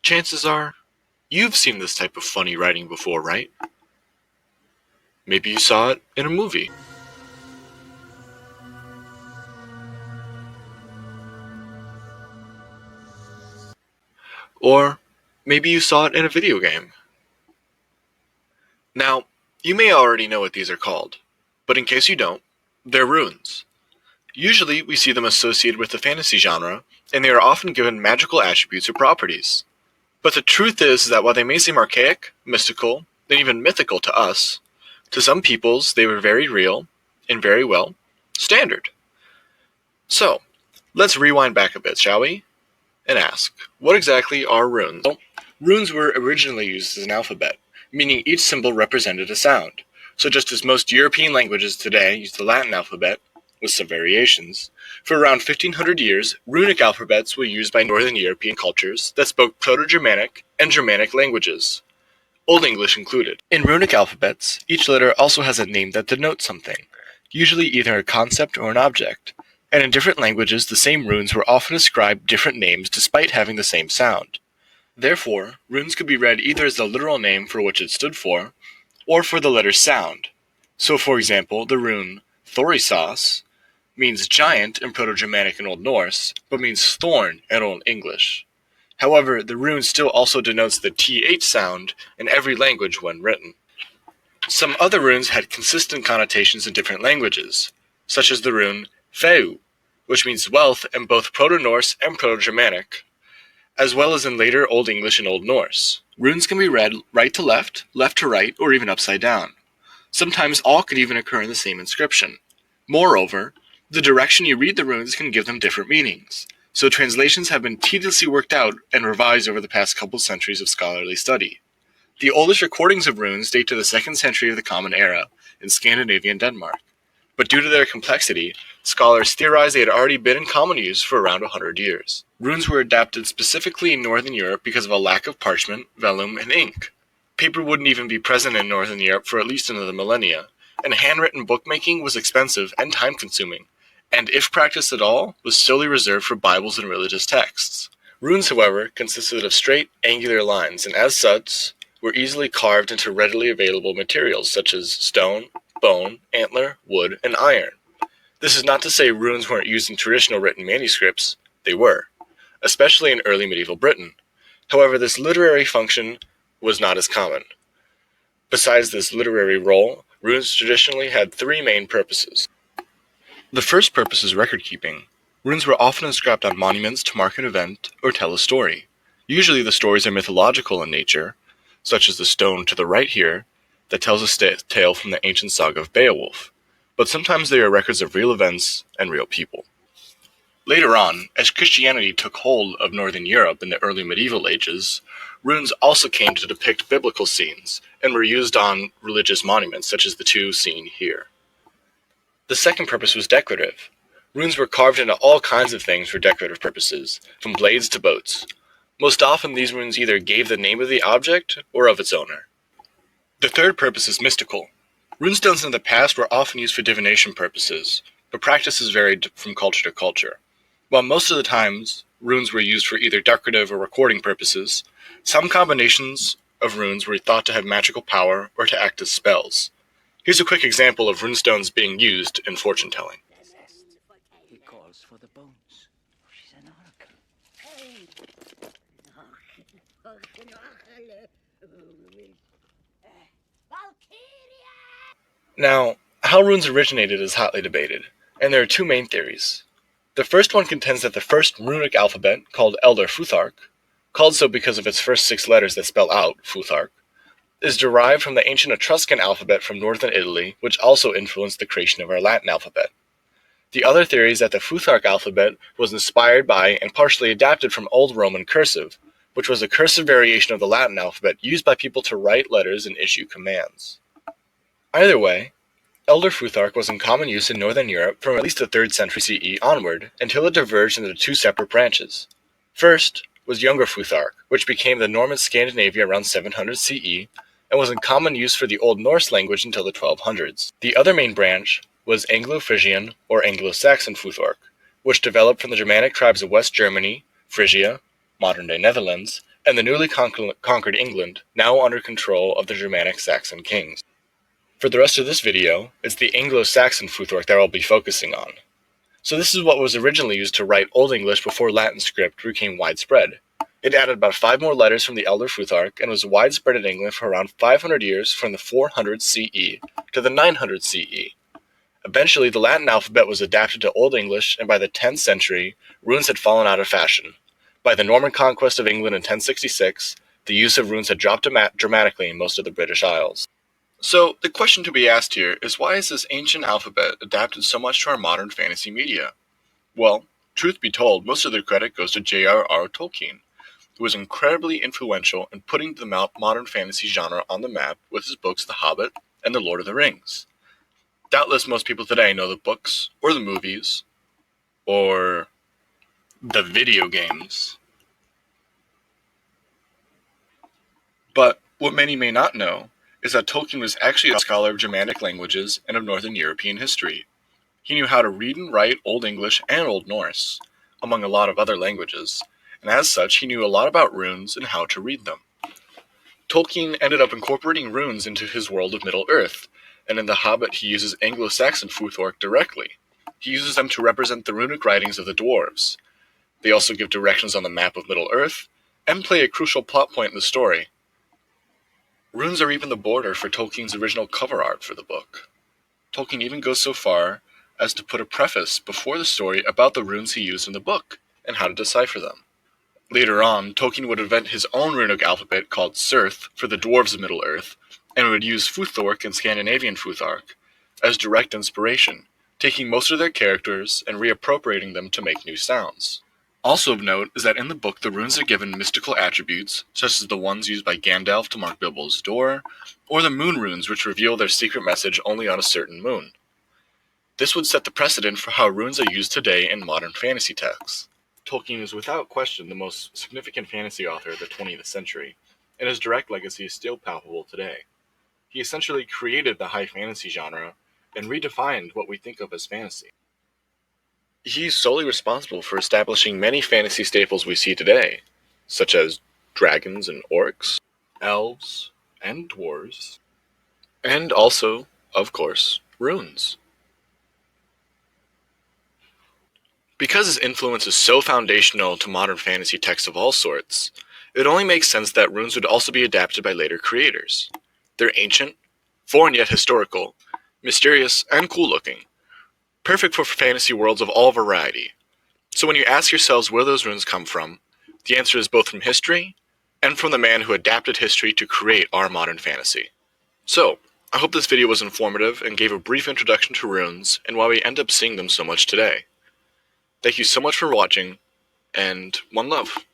Chances are, you've seen this type of funny writing before, right? Maybe you saw it in a movie. Or maybe you saw it in a video game. Now, you may already know what these are called, but in case you don't, they're runes. Usually, we see them associated with the fantasy genre, and they are often given magical attributes or properties. But the truth is that while they may seem archaic, mystical, and even mythical to us, to some peoples they were very real, and very well, standard. So, let's rewind back a bit, shall we? And ask, what exactly are runes? Well, runes were originally used as an alphabet, meaning each symbol represented a sound. So just as most European languages today use the Latin alphabet, with some variations, for around 1500 years, runic alphabets were used by Northern European cultures that spoke Proto-Germanic and Germanic languages, Old English included. In runic alphabets, each letter also has a name that denotes something, usually either a concept or an object, and in different languages the same runes were often ascribed different names despite having the same sound. Therefore, runes could be read either as the literal name for which it stood for, or for the letter's sound. So for example, the rune Thorisas means giant in Proto-Germanic and Old Norse, but means thorn in Old English. However, the rune still also denotes the th sound in every language when written. Some other runes had consistent connotations in different languages, such as the rune Feu, which means wealth in both Proto-Norse and Proto-Germanic, as well as in later Old English and Old Norse. Runes can be read right to left to right, or even upside down. Sometimes all could even occur in the same inscription. Moreover, the direction you read the runes can give them different meanings, so translations have been tediously worked out and revised over the past couple centuries of scholarly study. The oldest recordings of runes date to the 2nd century of the Common Era in Scandinavian Denmark, but due to their complexity, scholars theorize they had already been in common use for around 100 years. Runes were adapted specifically in Northern Europe because of a lack of parchment, vellum, and ink. Paper wouldn't even be present in Northern Europe for at least another millennia, and handwritten bookmaking was expensive and time-consuming, and if practiced at all, was solely reserved for Bibles and religious texts. Runes, however, consisted of straight, angular lines, and as such, were easily carved into readily available materials such as stone, bone, antler, wood, and iron. This is not to say runes weren't used in traditional written manuscripts. They were, especially in early medieval Britain. However, this literary function was not as common. Besides this literary role, runes traditionally had 3 main purposes. The first purpose is record-keeping. Runes were often inscribed on monuments to mark an event or tell a story. Usually the stories are mythological in nature, such as the stone to the right here that tells a tale from the ancient saga of Beowulf, but sometimes they are records of real events and real people. Later on, as Christianity took hold of Northern Europe in the early medieval ages, runes also came to depict biblical scenes and were used on religious monuments such as the 2 seen here. The second purpose was decorative. Runes were carved into all kinds of things for decorative purposes, from blades to boats. Most often these runes either gave the name of the object or of its owner. The third purpose is mystical. Runestones in the past were often used for divination purposes, but practices varied from culture to culture. While most of the times runes were used for either decorative or recording purposes, some combinations of runes were thought to have magical power or to act as spells. Here's a quick example of runestones being used in fortune-telling. He calls for the bones. She's an oracle. Now, how runes originated is hotly debated, and there are 2 main theories. The first one contends that the first runic alphabet, called Elder Futhark, called so because of its first 6 letters that spell out Futhark, is derived from the ancient Etruscan alphabet from northern Italy, which also influenced the creation of our Latin alphabet. The other theory is that the Futhark alphabet was inspired by and partially adapted from Old Roman cursive, which was a cursive variation of the Latin alphabet used by people to write letters and issue commands. Either way, Elder Futhark was in common use in Northern Europe from at least the 3rd century CE onward, until it diverged into 2 separate branches. First was Younger Futhark, which became the norm in Scandinavia around 700 CE, and was in common use for the Old Norse language until the 1200s. The other main branch was Anglo-Frisian or Anglo-Saxon Futhark, which developed from the Germanic tribes of West Germany, Frisia, modern-day Netherlands, and the newly conquered England, now under control of the Germanic Saxon kings. For the rest of this video, it's the Anglo-Saxon Futhark that I'll be focusing on. So this is what was originally used to write Old English before Latin script became widespread. It added about 5 more letters from the Elder Futhark and was widespread in England for around 500 years from the 400 CE to the 900 CE. Eventually, the Latin alphabet was adapted to Old English, and by the 10th century, runes had fallen out of fashion. By the Norman conquest of England in 1066, the use of runes had dropped dramatically in most of the British Isles. So, the question to be asked here is, why is this ancient alphabet adapted so much to our modern fantasy media? Well, truth be told, most of the credit goes to J.R.R. Tolkien, who was incredibly influential in putting the modern fantasy genre on the map with his books The Hobbit and The Lord of the Rings. Doubtless most people today know the books, or the movies, or the video games. But what many may not know is that Tolkien was actually a scholar of Germanic languages and of Northern European history. He knew how to read and write Old English and Old Norse, among a lot of other languages, and as such he knew a lot about runes and how to read them. Tolkien ended up incorporating runes into his world of Middle-earth, and in The Hobbit he uses Anglo-Saxon Futhark directly. He uses them to represent the runic writings of the dwarves. They also give directions on the map of Middle-earth, and play a crucial plot point in the story. Runes are even the border for Tolkien's original cover art for the book. Tolkien even goes so far as to put a preface before the story about the runes he used in the book, and how to decipher them. Later on, Tolkien would invent his own runic alphabet called Cirth for the dwarves of Middle-earth, and would use Futhark and Scandinavian Futhark as direct inspiration, taking most of their characters and reappropriating them to make new sounds. Also of note is that in the book the runes are given mystical attributes, such as the ones used by Gandalf to mark Bilbo's door, or the moon runes which reveal their secret message only on a certain moon. This would set the precedent for how runes are used today in modern fantasy texts. Tolkien is without question the most significant fantasy author of the 20th century, and his direct legacy is still palpable today. He essentially created the high fantasy genre and redefined what we think of as fantasy. He's solely responsible for establishing many fantasy staples we see today, such as dragons and orcs, elves and dwarves, and also, of course, runes. Because his influence is so foundational to modern fantasy texts of all sorts, it only makes sense that runes would also be adapted by later creators. They're ancient, foreign yet historical, mysterious, and cool-looking, perfect for fantasy worlds of all variety. So when you ask yourselves where those runes come from, the answer is both from history and from the man who adapted history to create our modern fantasy. So, I hope this video was informative and gave a brief introduction to runes and why we end up seeing them so much today. Thank you so much for watching, and one love.